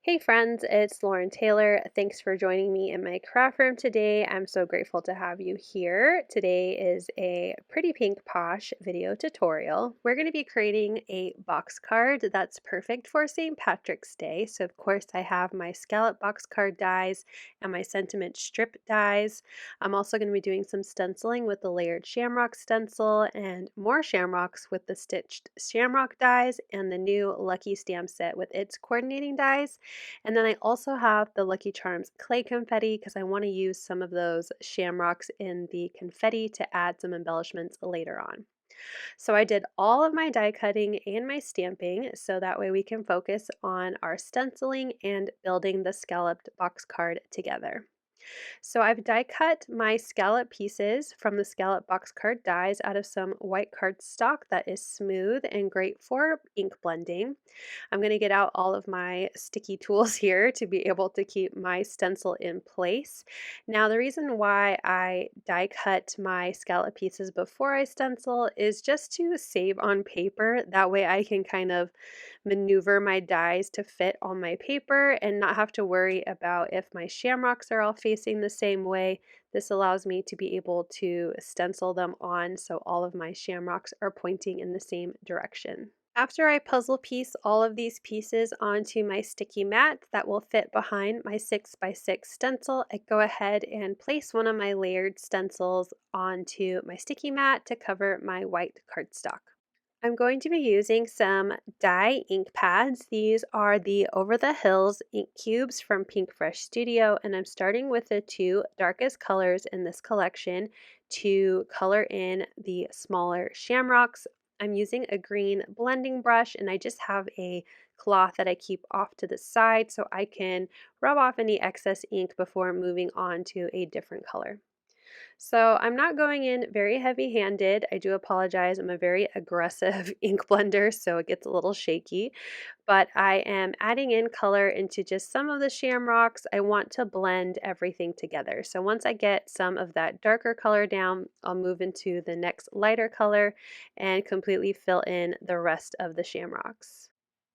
Hey friends, it's Lauren Taylor. Thanks for joining me in my craft room today. I'm so grateful to have you here. Today is a Pretty Pink Posh video tutorial. We're going to be creating a box card that's perfect for St. Patrick's Day. So of course I have my scallop box card dies and my sentiment strip dies. I'm also going to be doing some stenciling with the layered shamrock stencil and more shamrocks with the stitched shamrock dies and the new Lucky Stamp set with its coordinating dies. And then I also have the Lucky Charms clay confetti because I want to use some of those shamrocks in the confetti to add some embellishments later on. So I did all of my die cutting and my stamping so that way we can focus on our stenciling and building the scalloped box card together. So I've die cut my scallop pieces from the scallop box card dies out of some white cardstock that is smooth and great for ink blending. I'm going to get out all of my sticky tools here to be able to keep my stencil in place. Now the reason why I die cut my scallop pieces before I stencil is just to save on paper. That way I can kind of maneuver my dies to fit on my paper and not have to worry about if my shamrocks are all facing the same way. This allows me to be able to stencil them on so all of my shamrocks are pointing in the same direction. After I puzzle piece all of these pieces onto my sticky mat that will fit behind my 6x6 stencil, I go ahead and place one of my layered stencils onto my sticky mat to cover my white cardstock. I'm going to be using some dye ink pads. These are the Over the Hills ink cubes from Pinkfresh Studio, and I'm starting with the two darkest colors in this collection to color in the smaller shamrocks. I'm using a green blending brush, and I just have a cloth that I keep off to the side so I can rub off any excess ink before moving on to a different color. So I'm not going in very heavy-handed. I do apologize. I'm a very aggressive ink blender, so it gets a little shaky. But I am adding in color into just some of the shamrocks. I want to blend everything together. So once I get some of that darker color down, I'll move into the next lighter color and completely fill in the rest of the shamrocks.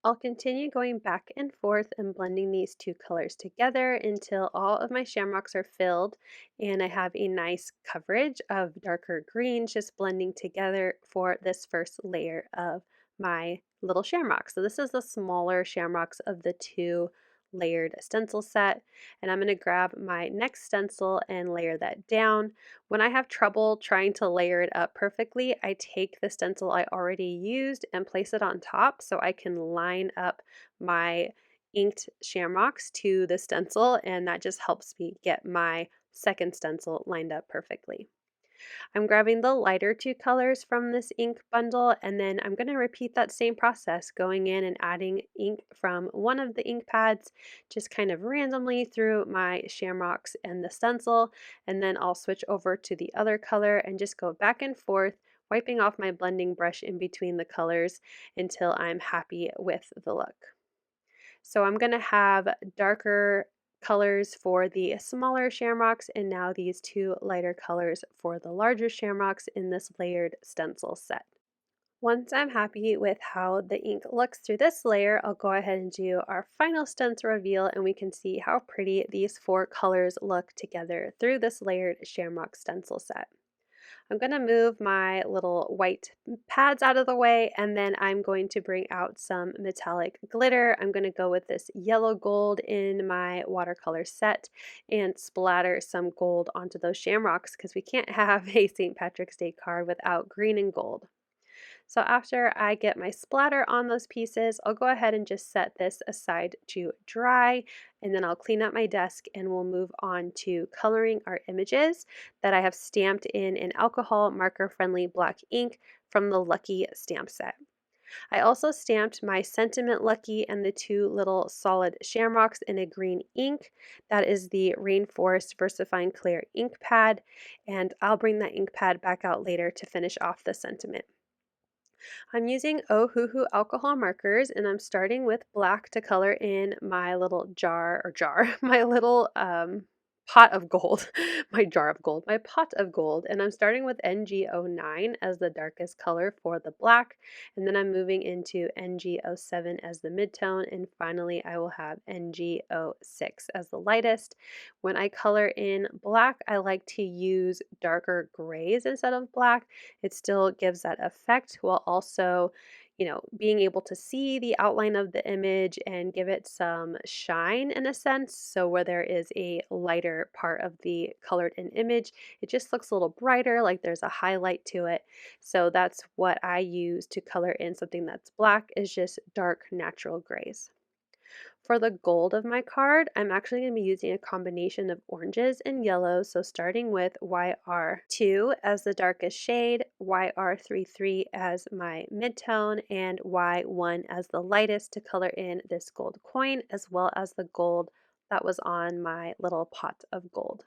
I'll continue going back and forth and blending these two colors together until all of my shamrocks are filled and I have a nice coverage of darker greens just blending together for this first layer of my little shamrocks. So this is the smaller shamrocks of the two layered stencil set, and I'm going to grab my next stencil and layer that down. When I have trouble trying to layer it up perfectly, I take the stencil I already used and place it on top so I can line up my inked shamrocks to the stencil, and that just helps me get my second stencil lined up perfectly. I'm grabbing the lighter two colors from this ink bundle, and then I'm going to repeat that same process, going in and adding ink from one of the ink pads just kind of randomly through my shamrocks and the stencil, and then I'll switch over to the other color and just go back and forth, wiping off my blending brush in between the colors until I'm happy with the look. So I'm going to have darker colors for the smaller shamrocks and now these two lighter colors for the larger shamrocks in this layered stencil set. Once I'm happy with how the ink looks through this layer, I'll go ahead and do our final stencil reveal and we can see how pretty these four colors look together through this layered shamrock stencil set. I'm going to move my little white pads out of the way and then I'm going to bring out some metallic glitter. I'm going to go with this yellow gold in my watercolor set and splatter some gold onto those shamrocks because we can't have a St. Patrick's Day card without green and gold. So after I get my splatter on those pieces, I'll go ahead and just set this aside to dry, and then I'll clean up my desk and we'll move on to coloring our images that I have stamped in an alcohol marker friendly black ink from the Lucky stamp set. I also stamped my Sentiment Lucky and the two little solid shamrocks in a green ink. That is the Rainforest VersaFine Clair ink pad, and I'll bring that ink pad back out later to finish off the sentiment. I'm using Ohuhu alcohol markers and I'm starting with black to color in my little jar, my little pot of gold, my jar of gold, my pot of gold, and I'm starting with NG09 as the darkest color for the black, and then I'm moving into NG07 as the midtone, and finally I will have NG06 as the lightest. When I color in black, I like to use darker grays instead of black. It still gives that effect while also being able to see the outline of the image and give it some shine in a sense. So where there is a lighter part of the colored in image, it just looks a little brighter, like there's a highlight to it. So that's what I use to color in something that's black, is just dark natural grays. For the gold of my card, I'm actually going to be using a combination of oranges and yellows. So starting with YR2 as the darkest shade, YR33 as my midtone, and Y1 as the lightest to color in this gold coin, as well as the gold that was on my little pot of gold.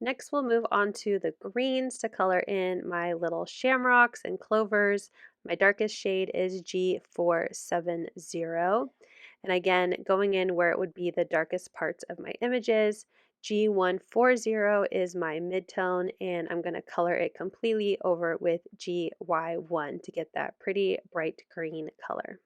Next, we'll move on to the greens to color in my little shamrocks and clovers. My darkest shade is G470. And again, going in where it would be the darkest parts of my images, G140 is my midtone, and I'm going to color it completely over with GY1 to get that pretty bright green color.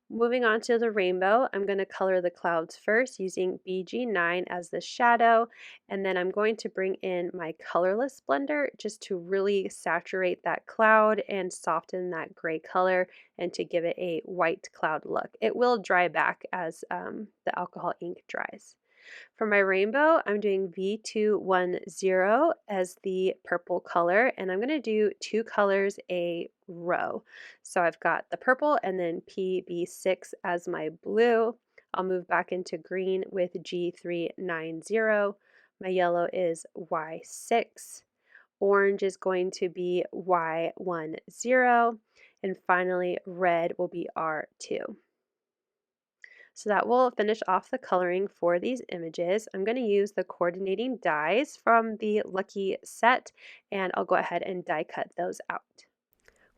Moving on to the rainbow, I'm going to color the clouds first using BG9 as the shadow, and then I'm going to bring in my colorless blender just to really saturate that cloud and soften that gray color and to give it a white cloud look. It will dry back as the alcohol ink dries. For my rainbow, I'm doing V210 as the purple color, and I'm going to do two colors a row. So I've got the purple and then PB6 as my blue. I'll move back into green with G390. My yellow is Y6. Orange is going to be Y10. And finally, red will be R2. So that will finish off the coloring for these images. I'm going to use the coordinating dies from the Lucky set, and I'll go ahead and die cut those out.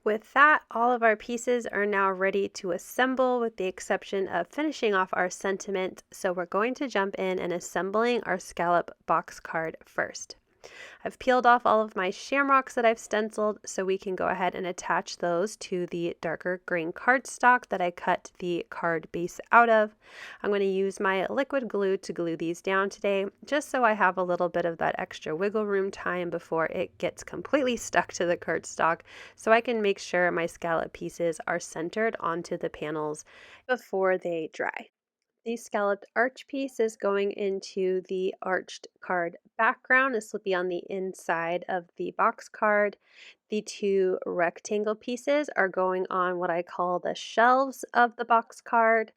With that, all of our pieces are now ready to assemble with the exception of finishing off our sentiment. So we're going to jump in and assembling our scallop box card first. I've peeled off all of my shamrocks that I've stenciled, so we can go ahead and attach those to the darker green cardstock that I cut the card base out of. I'm going to use my liquid glue to glue these down today, just so I have a little bit of that extra wiggle room time before it gets completely stuck to the cardstock, so I can make sure my scallop pieces are centered onto the panels before they dry. The scalloped arch piece is going into the arched card background. This will be on the inside of the box card. The two rectangle pieces are going on what I call the shelves of the box card.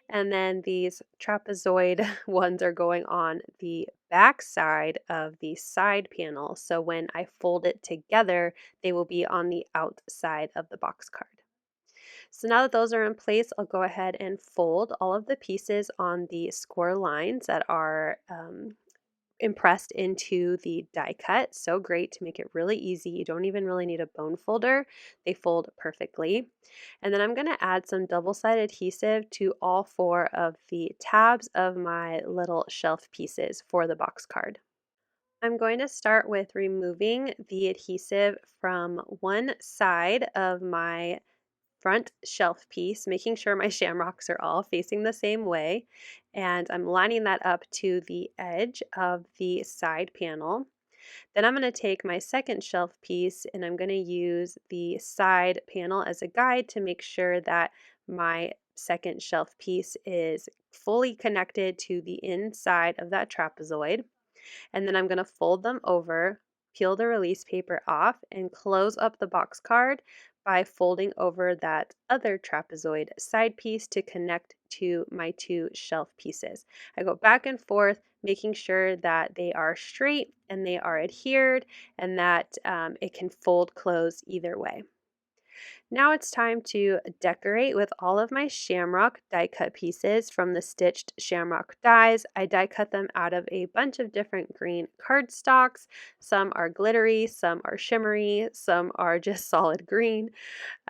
And then these trapezoid ones are going on the back side of the side panel. So when I fold it together, they will be on the outside of the box card. So now that those are in place, I'll go ahead and fold all of the pieces on the score lines that are impressed into the die cut. So great to make it really easy. You don't even really need a bone folder. They fold perfectly. And then I'm going to add some double-sided adhesive to all four of the tabs of my little shelf pieces for the box card. I'm going to start with removing the adhesive from one side of my front shelf piece, making sure my shamrocks are all facing the same way. And I'm lining that up to the edge of the side panel. Then I'm going to take my second shelf piece and I'm going to use the side panel as a guide to make sure that my second shelf piece is fully connected to the inside of that trapezoid. And then I'm going to fold them over, peel the release paper off, and close up the box card by folding over that other trapezoid side piece to connect to my two shelf pieces. I go back and forth, making sure that they are straight and they are adhered and that it can fold close either way. Now it's time to decorate with all of my shamrock die cut pieces from the stitched shamrock dies. I die cut them out of a bunch of different green cardstocks. Some are glittery, some are shimmery, some are just solid green.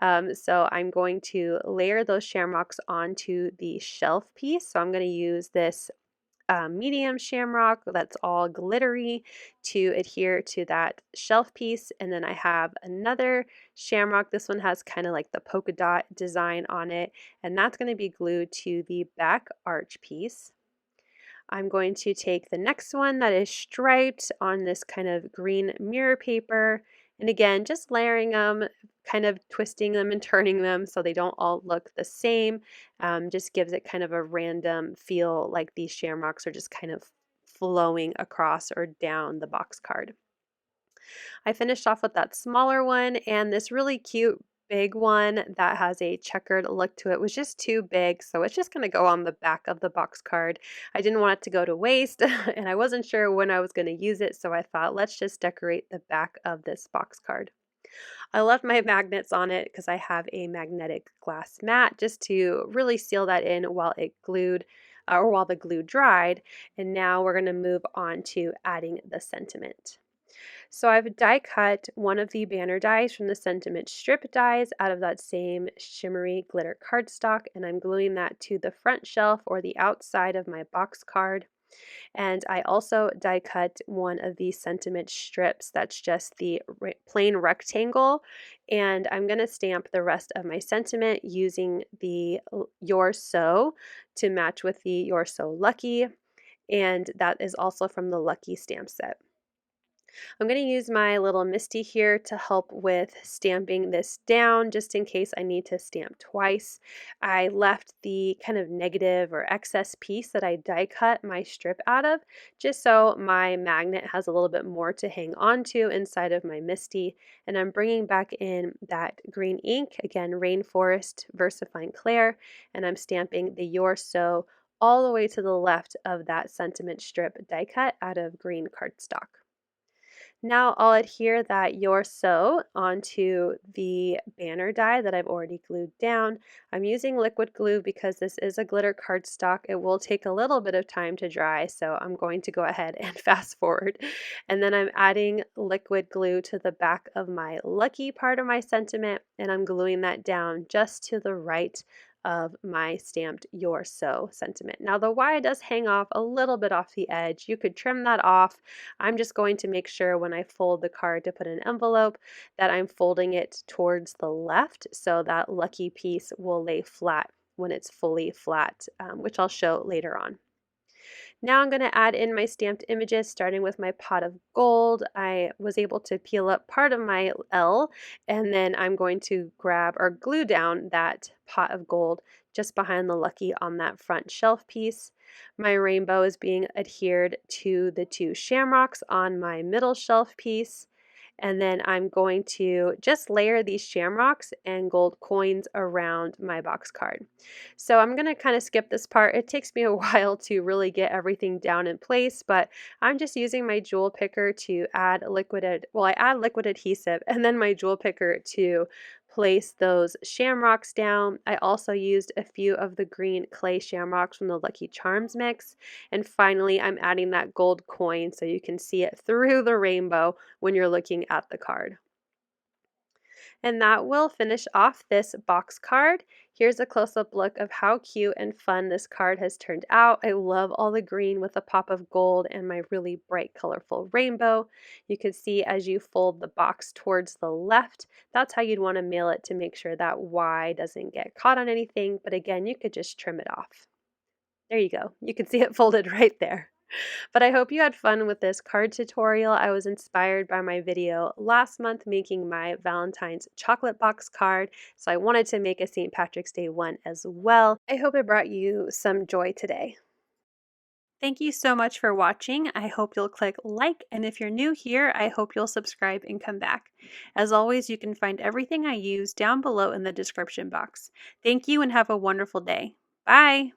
So I'm going to layer those shamrocks onto the shelf piece. So I'm going to use this medium shamrock that's all glittery to adhere to that shelf piece. And then I have another shamrock. This one has kind of like the polka dot design on it, and that's going to be glued to the back arch piece. I'm going to take the next one that is striped on this kind of green mirror paper, and again, just layering them, kind of twisting them and turning them so they don't all look the same. Just gives it kind of a random feel, like these shamrocks are just kind of flowing across or down the box card. I finished off with that smaller one, and this really cute big one that has a checkered look to it was just too big, so it's just going to go on the back of the box card. I didn't want it to go to waste and I wasn't sure when I was going to use it, so I thought let's just decorate the back of this box card. I left my magnets on it because I have a magnetic glass mat just to really seal that in while it glued or while the glue dried. And now we're going to move on to adding the sentiment. So I've die cut one of the banner dies from the sentiment strip dies out of that same shimmery glitter cardstock, and I'm gluing that to the front shelf or the outside of my box card. And I also die cut one of these sentiment strips that's just the plain rectangle, and I'm going to stamp the rest of my sentiment using the You're So to match with the You're So Lucky, and that is also from the Lucky stamp set. I'm going to use my little Misty here to help with stamping this down just in case I need to stamp twice. I left the kind of negative or excess piece that I die cut my strip out of just so my magnet has a little bit more to hang on to inside of my Misty. And I'm bringing back in that green ink, again Rainforest VersaFine Clair, and I'm stamping the You're So all the way to the left of that sentiment strip die cut out of green cardstock. Now I'll adhere that You're So onto the banner die that I've already glued down. I'm using liquid glue because this is a glitter cardstock. It will take a little bit of time to dry, so I'm going to go ahead and fast forward. And then I'm adding liquid glue to the back of my lucky part of my sentiment, and I'm gluing that down just to the right of my stamped You're So sentiment. Now the Y does hang off a little bit off the edge. You could trim that off. I'm just going to make sure when I fold the card to put an envelope that I'm folding it towards the left so that lucky piece will lay flat when it's fully flat, which I'll show later on. Now I'm going to add in my stamped images, starting with my pot of gold. I was able to peel up part of my L, and then I'm going to grab or glue down that pot of gold just behind the lucky on that front shelf piece. My rainbow is being adhered to the two shamrocks on my middle shelf piece. And then I'm going to just layer these shamrocks and gold coins around my box card. So I'm going to kind of skip this part. It takes me a while to really get everything down in place, but I'm just using my jewel picker to add I add liquid adhesive and then my jewel picker to place those shamrocks down. I also used a few of the green clay shamrocks from the Lucky Charms mix. And finally, I'm adding that gold coin so you can see it through the rainbow when you're looking at the card. And that will finish off this box card. Here's a close-up look of how cute and fun this card has turned out. I love all the green with a pop of gold and my really bright colorful rainbow. You can see as you fold the box towards the left, that's how you'd want to mail it to make sure that Y doesn't get caught on anything. But again, you could just trim it off. There you go. You can see it folded right there. But I hope you had fun with this card tutorial. I was inspired by my video last month making my Valentine's chocolate box card, so I wanted to make a St. Patrick's Day one as well. I hope it brought you some joy today. Thank you so much for watching. I hope you'll click like, and if you're new here, I hope you'll subscribe and come back. As always, you can find everything I use down below in the description box. Thank you and have a wonderful day. Bye!